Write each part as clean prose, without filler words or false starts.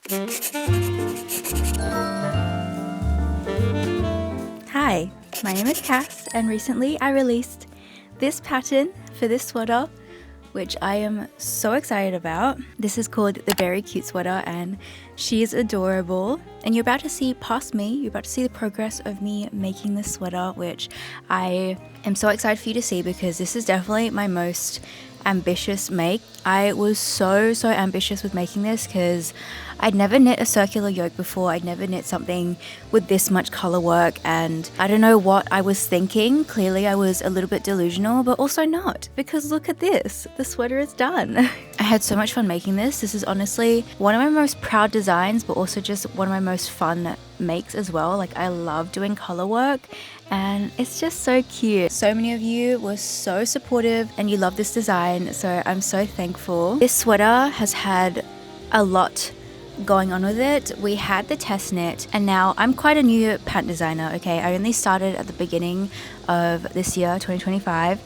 Hi, my name is Cass, and recently I released this pattern for this sweater, which I am so excited about. This is called the Beary Cute Sweater, and she is adorable. And you're about to see past me, you're about to see the progress of me making this sweater, which I am so excited for you to see because this is definitely my most ambitious make. I was so ambitious with making this because I'd never knit a circular yoke before. I'd never knit something with this much color work, and I don't know what I was thinking. Clearly I was a little bit delusional, but also not, because look at this, the sweater is done. I had so much fun making this. This is honestly one of my most proud designs, but also just one of my most fun makes as well. Like, I love doing color work and it's just so cute. So many of you were so supportive and you love this design, so I'm so thankful. This sweater has had a lot going on with it. We had the test knit, and now I'm quite a new pattern designer, okay? I only started at the beginning of this year, 2025,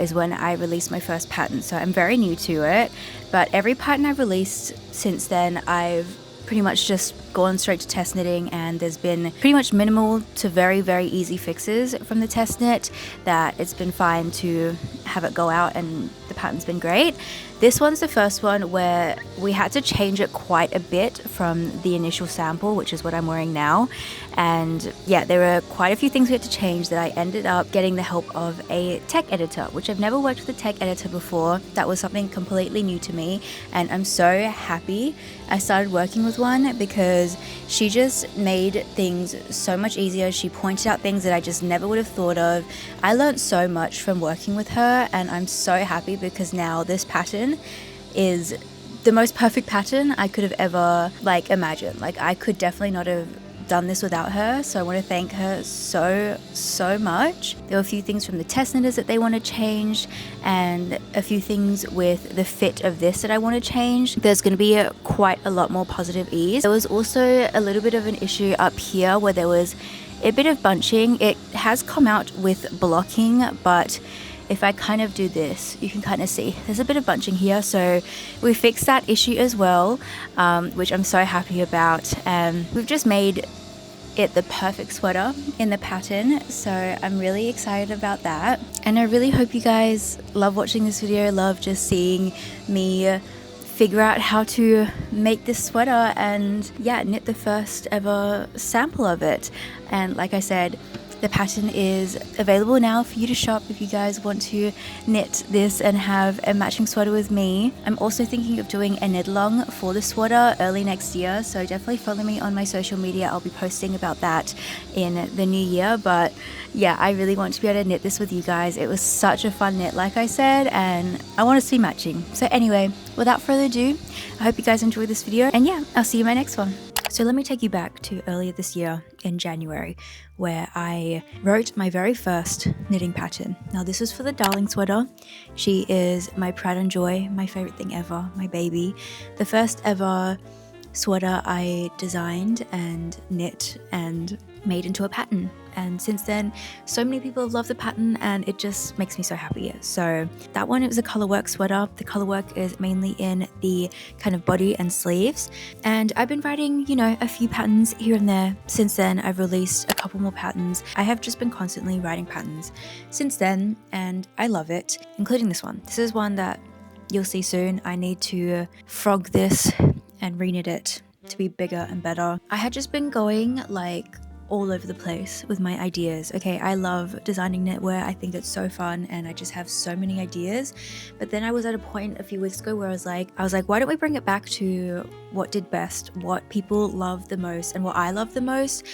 is when I released my first pattern, so I'm very new to it. But every pattern I've released since then, I've pretty much just gone straight to test knitting, and there's been pretty much minimal to very easy fixes from the test knit that it's been fine to have it go out, and the pattern's been great. This one's the first one where we had to change it quite a bit from the initial sample, which is what I'm wearing now. And yeah, there were quite a few things we had to change that I ended up getting the help of a tech editor, which I've never worked with a tech editor before. That was something completely new to me, and I'm so happy I started working with one because she just made things so much easier. She pointed out things that I just never would have thought of. I learned so much from working with her, and I'm so happy because now this pattern is the most perfect pattern I could have ever imagined. Like, I could definitely not have done this without her, so I want to thank her so much. There were a few things from the test knitters that they want to change, and a few things with the fit of this that I want to change. There's going to be quite a lot more positive ease. There was also a little bit of an issue up here where there was a bit of bunching. It has come out with blocking, but if I kind of do this, you can kind of see there's a bit of bunching here, so we fixed that issue as well, which I'm so happy about. We've just made it the perfect sweater in the pattern, so I'm really excited about that. And I really hope you guys love watching this video, love just seeing me figure out how to make this sweater and yeah, knit the first ever sample of it. And like I said, the pattern is available now for you to shop if you guys want to knit this and have a matching sweater with me. I'm also thinking of doing a knit along for the sweater early next year, so definitely follow me on my social media. I'll be posting about that in the new year. But yeah, I really want to be able to knit this with you guys. It was such a fun knit, like I said, and I want us to be matching. So anyway, without further ado, I hope you guys enjoyed this video, and yeah, I'll see you in my next one. So let me take you back to earlier this year in January, where I wrote my very first knitting pattern. Now this was for the darling sweater. She is my pride and joy, my favorite thing ever, my baby. The first ever sweater I designed and knit and made into a pattern. And since then, so many people have loved the pattern, and it just makes me so happy. So that one, it was a color work sweater. The color work is mainly in the kind of body and sleeves. And I've been writing, a few patterns here and there. Since then, I've released a couple more patterns. I have just been constantly writing patterns since then, and I love it, including this one. This is one that you'll see soon. I need to frog this and reknit it to be bigger and better. I had just been going all over the place with my ideas. Okay, I love designing knitwear. I think it's so fun, and I just have so many ideas. But then I was at a point a few weeks ago where I was like, why don't we bring it back to what did best, what people love the most, and what I love the most,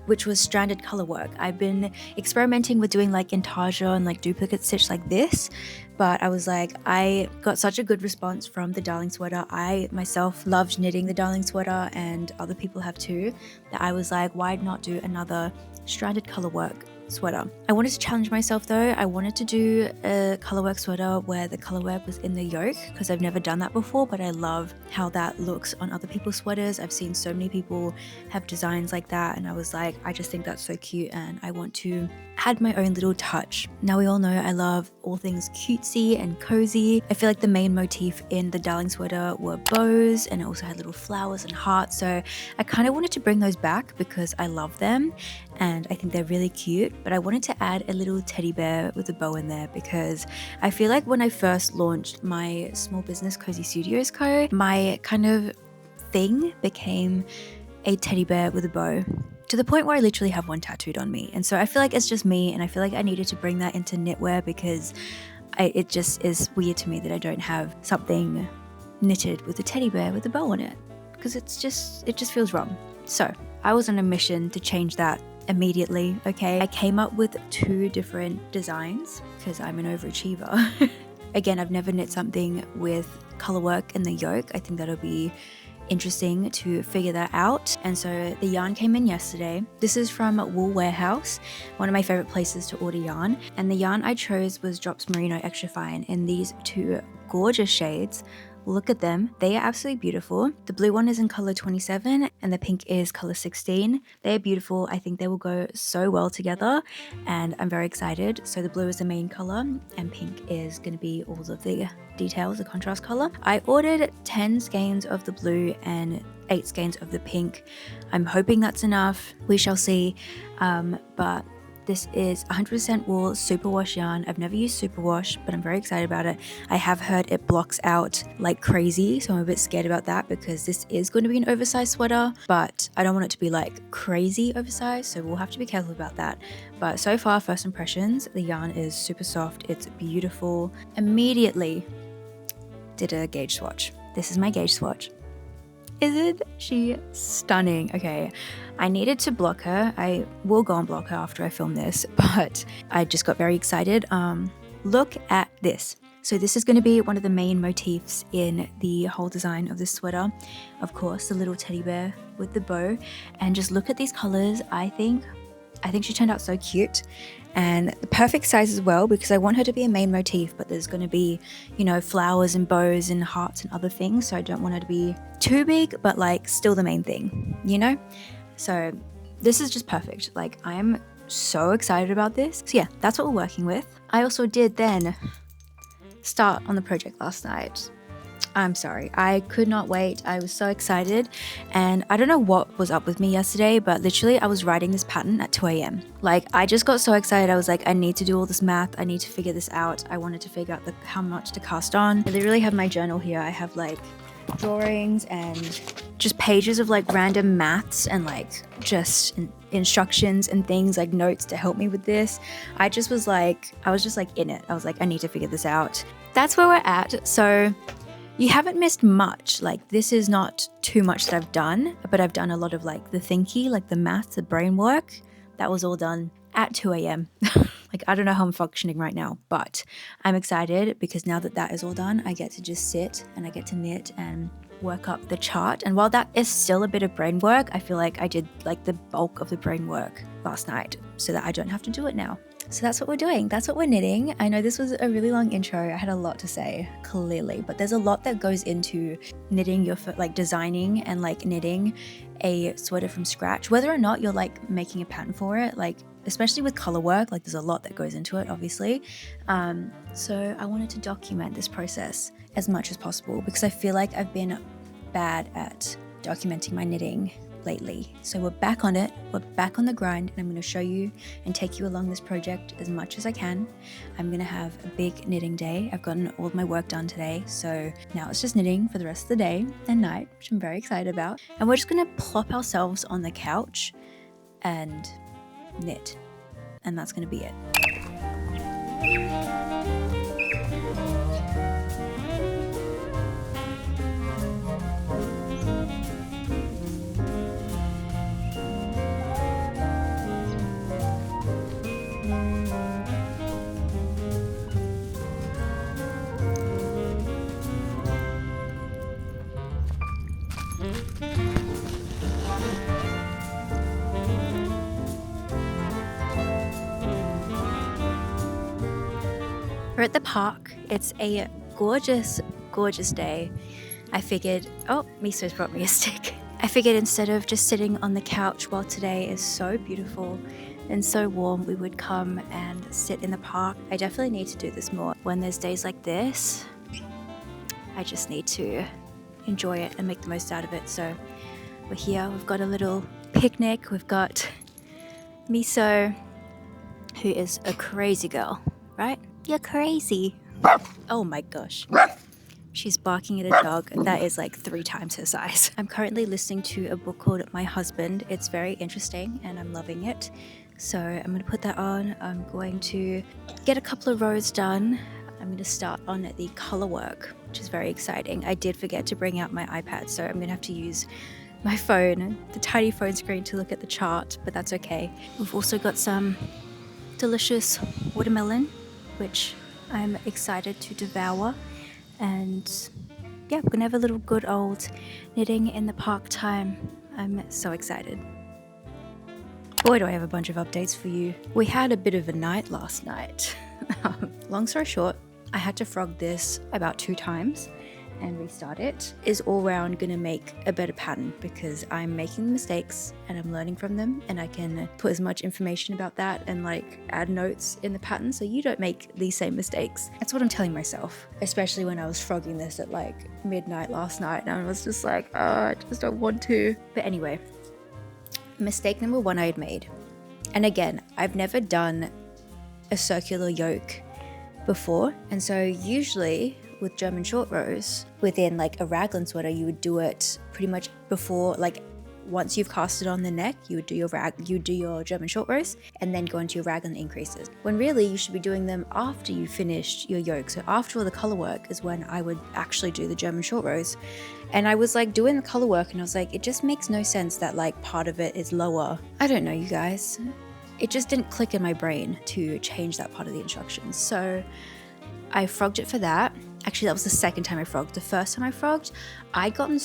which was stranded color work. I've been experimenting with doing intarsia and duplicate stitch like this, but I was like, I got such a good response from the darling sweater. I myself loved knitting the darling sweater, and other people have too, that I was like, why not do another stranded color work sweater. I wanted to challenge myself though. I wanted to do a colorwork sweater where the colorwork was in the yoke, because I've never done that before, but I love how that looks on other people's sweaters. I've seen so many people have designs like that, and I was like, I just think that's so cute and I want to add my own little touch. Now we all know I love all things cutesy and cozy. I feel like the main motif in the darling sweater were bows, and it also had little flowers and hearts, so I kind of wanted to bring those back because I love them and I think they're really cute. But I wanted to add a little teddy bear with a bow in there, because I feel like when I first launched my small business Cozy Studios Co, my kind of thing became a teddy bear with a bow, to the point where I literally have one tattooed on me. And so I feel like it's just me, and I feel like I needed to bring that into knitwear, because it just is weird to me that I don't have something knitted with a teddy bear with a bow on it, because it just feels wrong. So I was on a mission to change that immediately. Okay, I came up with 2 different designs because I'm an overachiever. Again, I've never knit something with colorwork in the yoke. I think that'll be interesting to figure that out. And so the yarn came in yesterday. This is from Wool Warehouse, one of my favorite places to order yarn. And the yarn I chose was Drops Merino Extra Fine in these 2 gorgeous shades. Look at them. They are absolutely beautiful. The blue one is in color 27 and the pink is color 16. They are beautiful. I think they will go so well together and I'm very excited. So the blue is the main color and pink is going to be all of the details, the contrast color. I ordered 10 skeins of the blue and 8 skeins of the pink. I'm hoping that's enough. We shall see. But this is 100% wool superwash yarn. I've never used superwash, but I'm very excited about it. I have heard it blocks out like crazy, so I'm a bit scared about that because this is going to be an oversized sweater, but I don't want it to be like crazy oversized, so we'll have to be careful about that. But so far, first impressions, the yarn is super soft. It's beautiful. Immediately did a gauge swatch. This is my gauge swatch. Isn't she stunning? Okay, I needed to block her. I will go and block her after I film this, but I just got very excited. Look at this. So this is going to be one of the main motifs in the whole design of this sweater. Of course, the little teddy bear with the bow. And just look at these colors. I think she turned out so cute. And the perfect size as well, because I want her to be a main motif, but there's going to be, you know, flowers and bows and hearts and other things. So I don't want her to be too big, but like still the main thing, you know? So this is just perfect. Like, I'm so excited about this. So yeah, that's what we're working with. I also did then start on the project last night. I'm sorry, I could not wait. I was so excited, and I don't know what was up with me yesterday, but literally I was writing this pattern at 2 a.m. Like, I just got so excited. I was like, I need to do all this math. I need to figure this out. I wanted to figure out how much to cast on. I literally have my journal here. I have like drawings and just pages of like random maths and like just instructions and things, like notes to help me with this. I was just like in it. I was like, I need to figure this out. That's where we're at. So you haven't missed much. Like, this is not too much that I've done, but I've done a lot of like the thinky, like the math, the brain work. That was all done at 2 a.m. Like, I don't know how I'm functioning right now, but I'm excited because now that that is all done, I get to just sit and I get to knit and work up the chart. And while that is still a bit of brain work, I feel like I did like the bulk of the brain work last night so that I don't have to do it now. So that's what we're doing. That's what we're knitting. I know this was a really long intro. I had a lot to say, clearly, but there's a lot that goes into knitting your, like designing and like knitting a sweater from scratch, whether or not you're like making a pattern for it, like especially with color work, like there's a lot that goes into it, obviously. So I wanted to document this process as much as possible because I feel like I've been bad at documenting my knitting lately. So we're back on it, we're back on the grind, and I'm going to show you and take you along this project as much as I can. I'm going to have a big knitting day. I've gotten all of my work done today, so now it's just knitting for the rest of the day and night, which I'm very excited about. And we're just going to plop ourselves on the couch and knit, and that's going to be it. We're at the park. It's a gorgeous, gorgeous day. I figured, oh, Miso's brought me a stick. I figured instead of just sitting on the couch while today is so beautiful and so warm, we would come and sit in the park. I definitely need to do this more. When there's days like this, I just need to enjoy it and make the most out of it. So we're here, we've got a little picnic. We've got Miso, who is a crazy girl, right? You're crazy. Oh my gosh. She's barking at a dog that is like 3 times her size. I'm currently listening to a book called My Husband. It's very interesting and I'm loving it. So I'm going to put that on. I'm going to get a couple of rows done. I'm going to start on the color work, which is very exciting. I did forget to bring out my iPad, so I'm going to have to use my phone, the tiny phone screen, to look at the chart, but that's okay. We've also got some delicious watermelon, which I'm excited to devour. And yeah, we're gonna have a little good old knitting in the park time. I'm so excited. Boy, do I have a bunch of updates for you. We had a bit of a night last night. Long story short, I had to frog this about 2 times and restart it. Is all round gonna make a better pattern because I'm making mistakes and I'm learning from them, and I can put as much information about that and like add notes in the pattern so you don't make these same mistakes. That's what I'm telling myself, especially when I was frogging this at like midnight last night and I was just like, oh, I just don't want to. But anyway, mistake number 1 I had made. And again, I've never done a circular yoke before, and so usually with German short rows within like a raglan sweater, you would do it pretty much before, like once you've casted on the neck, you would do your German short rows and then go into your raglan increases, when really you should be doing them after you finished your yoke. So after all the color work is when I would actually do the German short rows. And I was like doing the color work and I was like, it just makes no sense that like part of it is lower. I don't know, you guys, it just didn't click in my brain to change that part of the instructions. So I frogged it for that. Actually, that was the second time I frogged. The first time I frogged, I'd gotten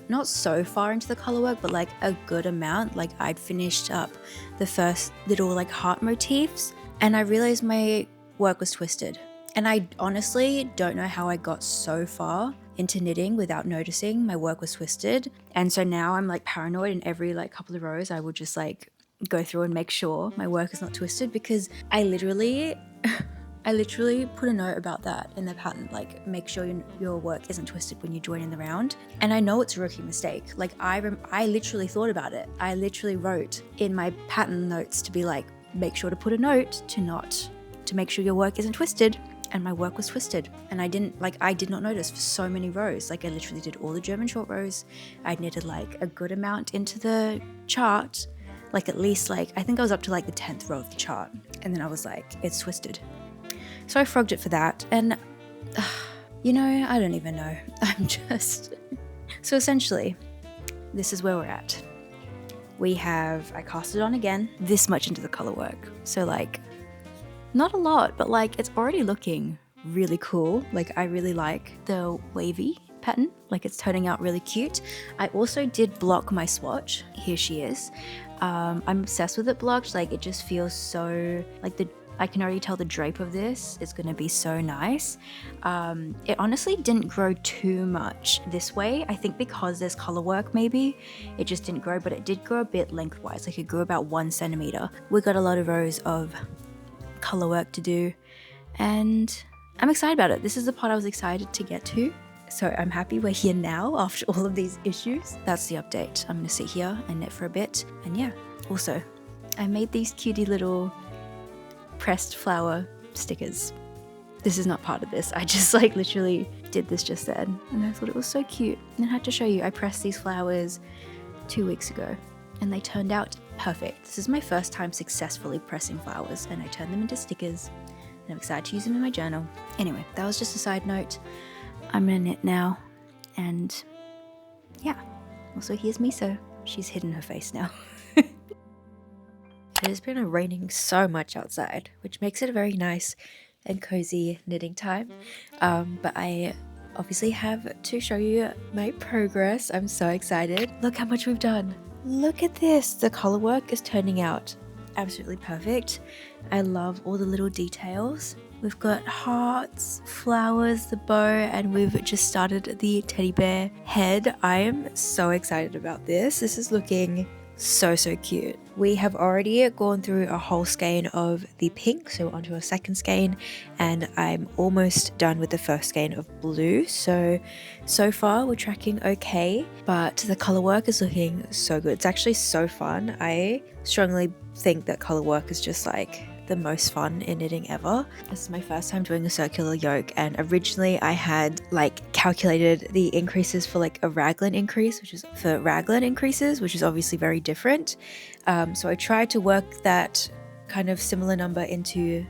not so far into the color work, but like a good amount. Like I'd finished up the first little like heart motifs and I realized my work was twisted. And I honestly don't know how I got so far into knitting without noticing my work was twisted. And so now I'm like paranoid, and every like couple of rows I would just like go through and make sure my work is not twisted, because I literally put a note about that in the pattern, like make sure your work isn't twisted when you join in the round. And I know it's a rookie mistake. Like I literally thought about it. I literally wrote in my pattern notes to be like, make sure to put a note to make sure your work isn't twisted. And my work was twisted. And I did not notice for so many rows. Like I literally did all the German short rows. I knitted like a good amount into the chart. Like at least like, I think I was up to like the 10th row of the chart. And then I was like, it's twisted. So I frogged it for that, and you know, I don't even know. So essentially, this is where we're at. I cast it on again, this much into the color work. So like, not a lot, but like it's already looking really cool. Like I really like the wavy pattern, like it's turning out really cute. I also did block my swatch. Here she is. I'm obsessed with it blocked. Like it just feels so like I can already tell the drape of this is going to be so nice. It honestly didn't grow too much this way. I think because there's color work maybe, it just didn't grow, but it did grow a bit lengthwise. Like it grew about 1 centimeter. We got a lot of rows of color work to do and I'm excited about it. This is the part I was excited to get to. So I'm happy we're here now after all of these issues. That's the update. I'm going to sit here and knit for a bit. And yeah, also I made these cutie little pressed flower stickers. This is not part of this. I just like literally did this just then and I thought it was so cute and I had to show you. I pressed these flowers 2 weeks ago and they turned out perfect. This is my first time successfully pressing flowers and I turned them into stickers and I'm excited to use them in my journal. Anyway, that was just a side note. I'm gonna knit now and yeah. Also here's Miso. She's hidden her face now. It has been raining so much outside, which makes it a very nice and cozy knitting time. But I obviously have to show you my progress. I'm so excited. Look how much we've done. Look at this. The color work is turning out absolutely perfect. I love all the little details We've got hearts, flowers, the bow, and we've just started the teddy bear head. I am so excited about this. This is looking so cute. We have already gone through a whole skein of the pink, so onto a second skein, and I'm almost done with the first skein of blue. So far we're tracking okay, but the color work is looking so good. It's actually so fun. I strongly think that color work is just like the most fun in knitting ever. This is my first time doing a circular yoke, and originally I had like calculated the increases for like a raglan increase, which is for raglan increases, which is obviously very different. So I tried to work that kind of similar number into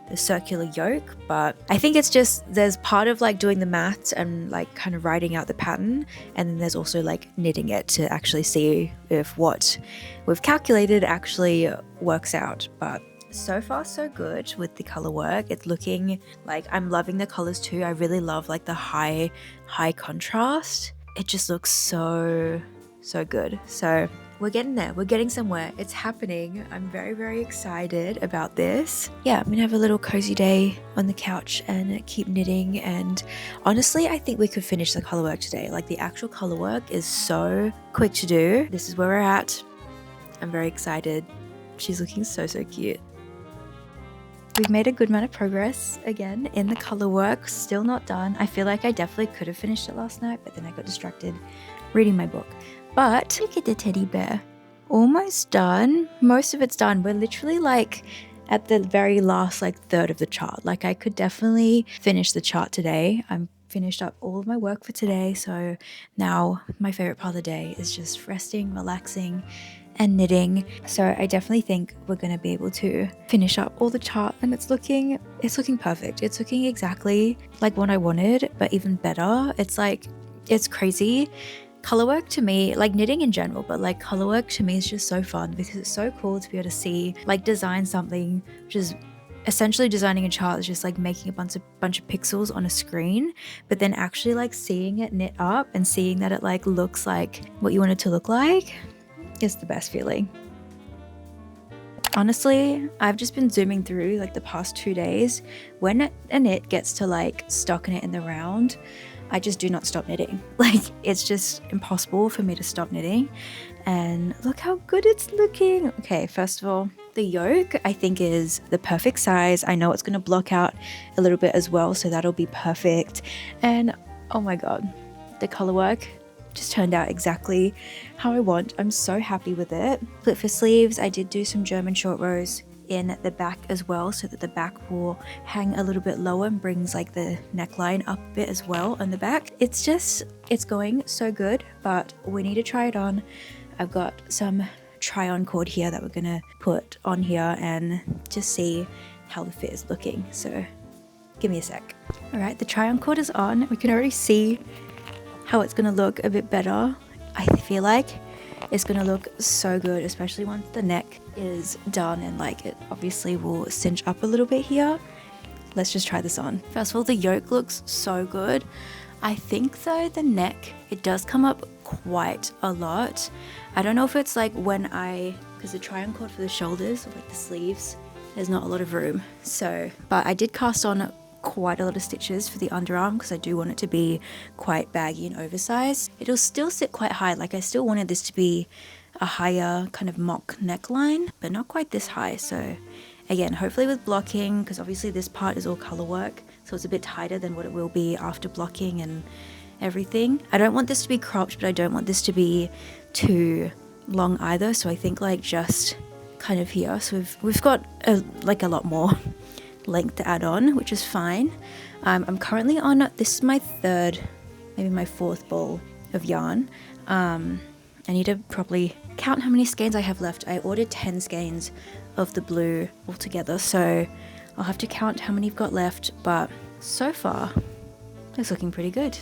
the circular yoke, but I think it's just there's part of like doing the maths and like kind of writing out the pattern, and then there's also like knitting it to actually see if what we've calculated actually works out. But so far so good with the color work. It's looking like I'm loving the colors too. I really love like the high contrast. It just looks so good. So we're getting there. We're getting somewhere. It's happening. I'm very excited about this. Yeah, I'm gonna have a little cozy day on the couch and keep knitting. And honestly, I think we could finish the color work today. Like the actual color work is so quick to do. This is where we're at. I'm very excited. She's looking so cute. We've made a good amount of progress again in the color work. Still not done. I feel like I definitely could have finished it last night, but then I got distracted reading my book. But look at the teddy bear. Almost done. Most of it's done. We're literally like at the very last like third of the chart. Like I could definitely finish the chart today. I'm finished up all of my work for today. So now my favorite part of the day is just resting, relaxing, and knitting. So I definitely think we're going to be able to finish up all the chart, and it's looking perfect. It's looking exactly like what I wanted, but even better. It's like, it's crazy. Color work to me, like knitting in general, but like color work to me is just so fun because it's so cool to be able to see, like design something, which is essentially designing a chart is just like making a bunch of pixels on a screen, but then actually like seeing it knit up and seeing that it like looks like what you want it to look like is the best feeling. Honestly, I've just been zooming through like the past 2 days. When a knit gets to like stocking it in the round, I just do not stop knitting. Like it's just impossible for me to stop knitting. And look how good it's looking. Okay, first of all, the yoke I think is the perfect size. I know it's going to block out a little bit as well, so that'll be perfect. And oh my god, the color work just turned out exactly how I want. I'm so happy with it. Flip for sleeves, I did do some German short rows in the back as well, so that the back will hang a little bit lower and brings like the neckline up a bit as well on the back. It's going so good, but we need to try it on. I've got some try on cord here that we're gonna put on here and just see how the fit is looking. So give me a sec. All right, the try on cord is on. We can already see how it's gonna look a bit better. I feel like it's gonna look so good, especially once the neck is done and like it obviously will cinch up a little bit here. Let's just try this on. First of all, the yoke looks so good. I think though the neck, it does come up quite a lot. I don't know if it's like because the try on cord for the shoulders, or like the sleeves, there's not a lot of room. So, but I did cast on quite a lot of stitches for the underarm because I do want it to be quite baggy and oversized. It'll still sit quite high. Like I still wanted this to be a higher kind of mock neckline, but not quite this high. So again, hopefully with blocking, because obviously this part is all color work, so it's a bit tighter than what it will be after blocking and everything. I don't want this to be cropped, but I don't want this to be too long either. So I think like just kind of here. So we've got a lot more length to add on, which is fine. I'm currently on, this is my third, maybe my fourth ball of yarn. I need to probably count how many skeins I have left. I ordered 10 skeins of the blue altogether, so I'll have to count how many I've got left, but so far it's looking pretty good.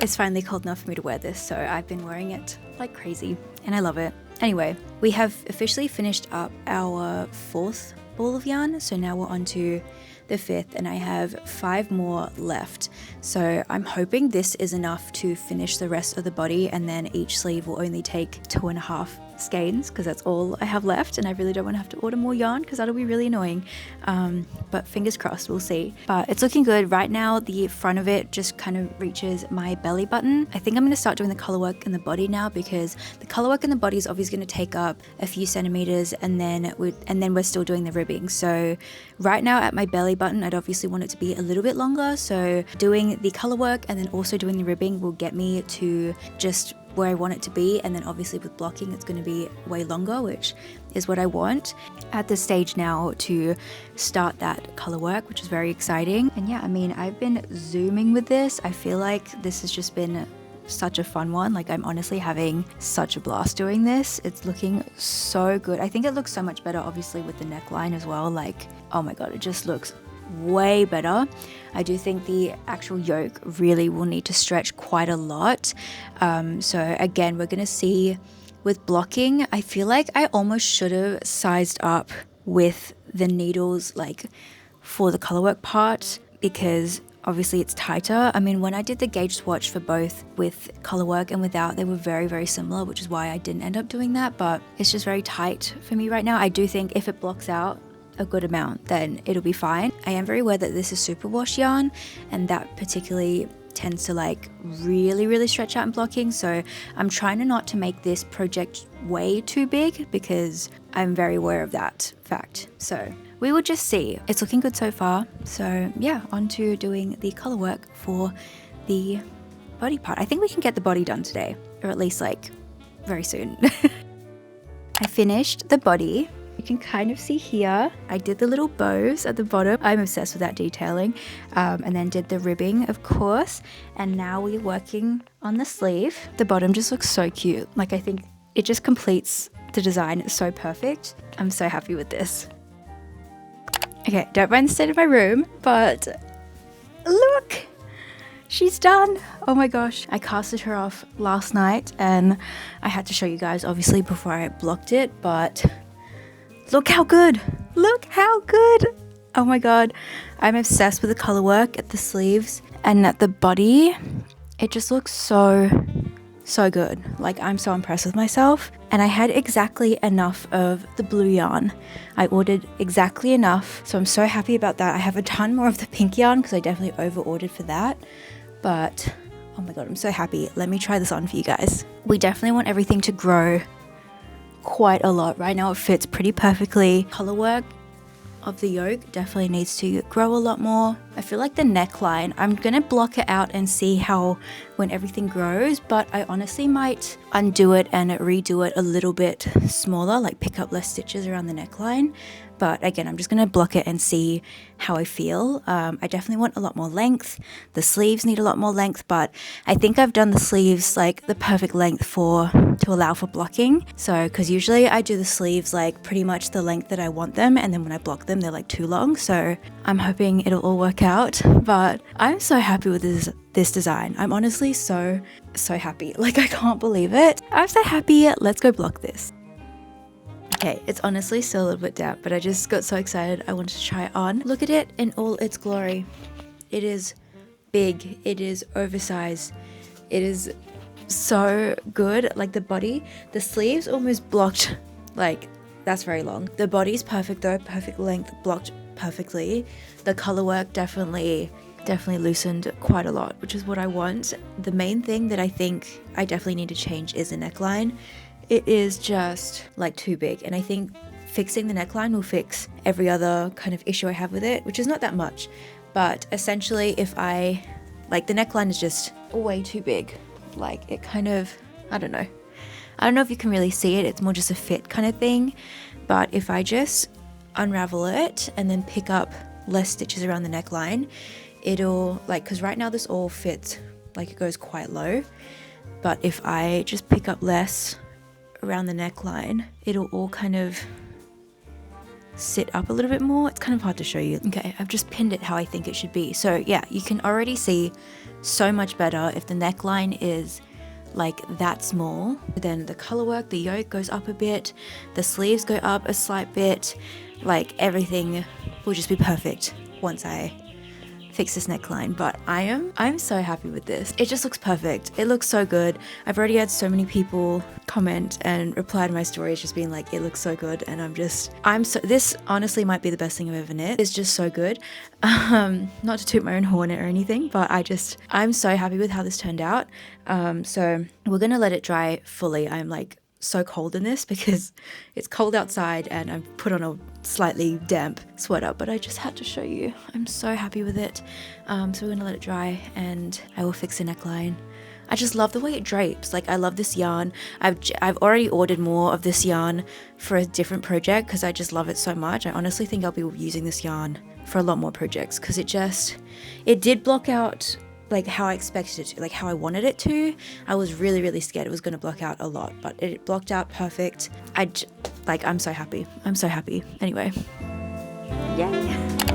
It's finally cold enough for me to wear this, so I've been wearing it like crazy and I love it. Anyway, we have officially finished up our fourth ball of yarn, so now we're on to the 5th, and I have 5 more left. So I'm hoping this is enough to finish the rest of the body, and then each sleeve will only take 2.5 skeins, because that's all I have left, and I really don't want to have to order more yarn because that'll be really annoying. But fingers crossed, we'll see. But it's looking good. Right now the front of it just kind of reaches my belly button. I think I'm going to start doing the color work in the body now, because the color work in the body is obviously going to take up a few centimeters, and then we're still doing the ribbing. So right now at my belly button, I'd obviously want it to be a little bit longer, so doing the color work and then also doing the ribbing will get me to just where I want it to be. And then obviously with blocking it's going to be way longer, which is what I want at this stage now, to start that color work, which is very exciting. And yeah, I mean, I've been zooming with this. I feel like this has just been such a fun one. Like, I'm honestly having such a blast doing this. It's looking so good. I think it looks so much better obviously with the neckline as well. Like, oh my god, it just looks way better. I do think the actual yoke really will need to stretch quite a lot. So again, we're gonna see with blocking. I feel like I almost should have sized up with the needles like for the colorwork part, because obviously it's tighter. I mean, when I did the gauge swatch for both with colorwork and without, they were very, very similar, which is why I didn't end up doing that. But it's just very tight for me right now. I do think if it blocks out a good amount, then it'll be fine. I am very aware that this is superwash yarn, and that particularly tends to like really stretch out in blocking. So I'm trying not to make this project way too big, because I'm very aware of that fact. So we will just see. It's looking good so far. So yeah, on to doing the color work for the body part. I think we can get the body done today, or at least like very soon. I finished the body. You can kind of see here, I did the little bows at the bottom. I'm obsessed with that detailing. And then did the ribbing, of course. And now we're working on the sleeve. The bottom just looks so cute. Like, I think it just completes the design. It's so perfect. I'm so happy with this. Okay, don't mind the state of my room, but look, she's done. Oh my gosh. I casted her off last night, and I had to show you guys obviously before I blocked it, but look how good. Look how good. Oh my god. I'm obsessed with the color work at the sleeves and at the body. It just looks so good. Like, I'm so impressed with myself. And I had exactly enough of the blue yarn. I ordered exactly enough, so I'm so happy about that. I have a ton more of the pink yarn because I definitely over ordered for that. But oh my god, I'm so happy. Let me try this on for you guys. We definitely want everything to grow quite a lot. Right now it fits pretty perfectly. Color work of the yoke definitely needs to grow a lot more. I feel like the neckline, I'm gonna block it out and see how when everything grows, but I honestly might undo it and redo it a little bit smaller, like pick up less stitches around the neckline. But again, I'm just gonna block it and see how I feel. I definitely want a lot more length. The sleeves need a lot more length, but I think I've done the sleeves like the perfect length to allow for blocking. So, because usually I do the sleeves like pretty much the length that I want them, and then when I block them, they're like too long. So I'm hoping it'll all work out, but I'm so happy with this design. I'm honestly so happy. Like, I can't believe it. I'm so happy. Let's go block this. Okay, it's honestly still a little bit damp, but I just got so excited I wanted to try it on. Look at it in all its glory. It is big, it is oversized, it is so good. Like, the body, the sleeves almost blocked, like, that's very long. The body's perfect though, perfect length, blocked perfectly. The color work definitely loosened quite a lot, which is what I want. The main thing that I think I definitely need to change is the neckline. It is just like too big, and I think fixing the neckline will fix every other kind of issue I have with it, which is not that much. But essentially, if I like, the neckline is just way too big. Like, it kind of, I don't know if you can really see it. It's more just a fit kind of thing. But if I just unravel it and then pick up less stitches around the neckline, it'll, like, because right now this all fits, like, it goes quite low. But if I just pick up less around the neckline, it'll all kind of sit up a little bit more. It's kind of hard to show you. Okay, I've just pinned it how I think it should be. So yeah, you can already see so much better if the neckline is like that small. Then the color work, the yoke goes up a bit, the sleeves go up a slight bit, like everything will just be perfect. once I fix this neckline, but I'm so happy with this. It just looks perfect. It looks so good. I've already had so many people comment and reply to my stories just being like, it looks so good, and this honestly might be the best thing I've ever knit. It's just so good. Not to toot my own horn or anything, but I'm so happy with how this turned out. So we're gonna let it dry fully. I'm like so cold in this because it's cold outside and I've put on a slightly damp sweater, but I just had to show you. I'm so happy with it. So we're gonna let it dry and I will fix the neckline. I just love the way it drapes. Like, I love this yarn. I've already ordered more of this yarn for a different project because I just love it so much. I honestly think I'll be using this yarn for a lot more projects because it did block out like how I expected it to, like how I wanted it to. I was really, really scared it was going to block out a lot, but it blocked out perfect. I'm so happy. I'm so happy. Anyway. Yay.